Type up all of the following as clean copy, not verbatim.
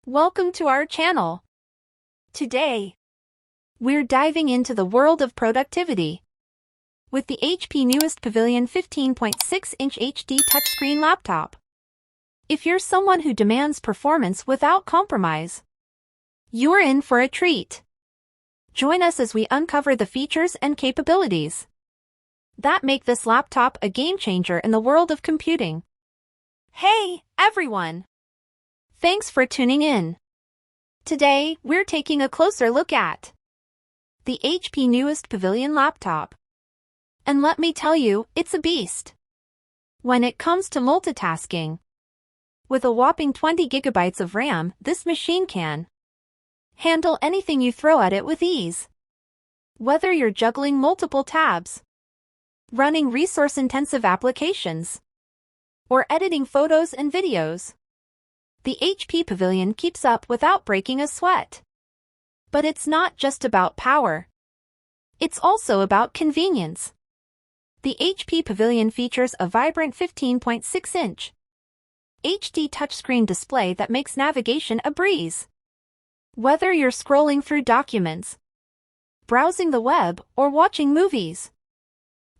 Welcome to our channel. Today, we're diving into the world of productivity with the HP Newest Pavilion 15.6-inch HD touchscreen laptop. If you're someone who demands performance without compromise, you're in for a treat. Join us as we uncover the features and capabilities that make this laptop a game-changer in the world of computing. Hey, everyone! Thanks for tuning in. Today, we're taking a closer look at the HP Newest Pavilion laptop. And let me tell you, it's a beast when it comes to multitasking. With a whopping 20 gigabytes of RAM, this machine can handle anything you throw at it with ease. Whether you're juggling multiple tabs, running resource-intensive applications, or editing photos and videos, the HP Pavilion keeps up without breaking a sweat. But it's not just about power. It's also about convenience. The HP Pavilion features a vibrant 15.6-inch HD touchscreen display that makes navigation a breeze. Whether you're scrolling through documents, browsing the web, or watching movies,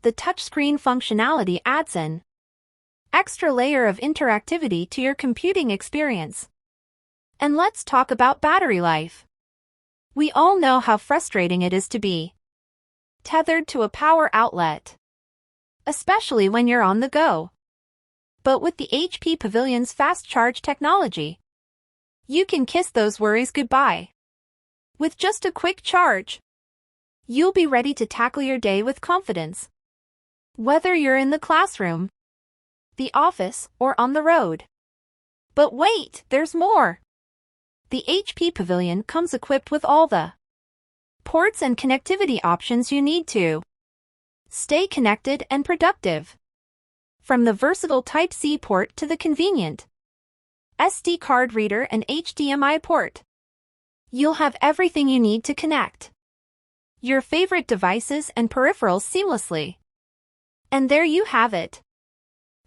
the touchscreen functionality adds an extra layer of interactivity to your computing experience. And let's talk about battery life. We all know how frustrating it is to be tethered to a power outlet, especially when you're on the go. But with the HP Pavilion's fast charge technology, you can kiss those worries goodbye. With just a quick charge, you'll be ready to tackle your day with confidence. Whether you're in the classroom, the office, or on the road. But wait, there's more! The HP Pavilion comes equipped with all the ports and connectivity options you need to stay connected and productive. From the versatile Type-C port to the convenient SD card reader and HDMI port, you'll have everything you need to connect your favorite devices and peripherals seamlessly. And there you have it,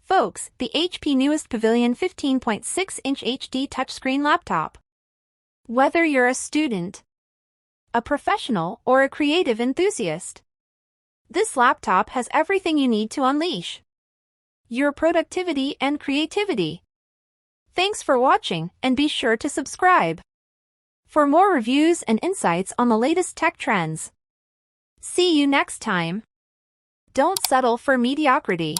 folks, the HP Newest Pavilion 15.6-inch HD touchscreen laptop. Whether you're a student, a professional, or a creative enthusiast, this laptop has everything you need to unleash your productivity and creativity. Thanks for watching, and be sure to subscribe for more reviews and insights on the latest tech trends. See you next time. Don't settle for mediocrity.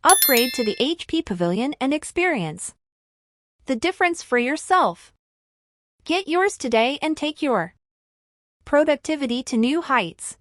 Upgrade to the HP Pavilion and experience the difference for yourself. Get yours today and take your productivity to new heights.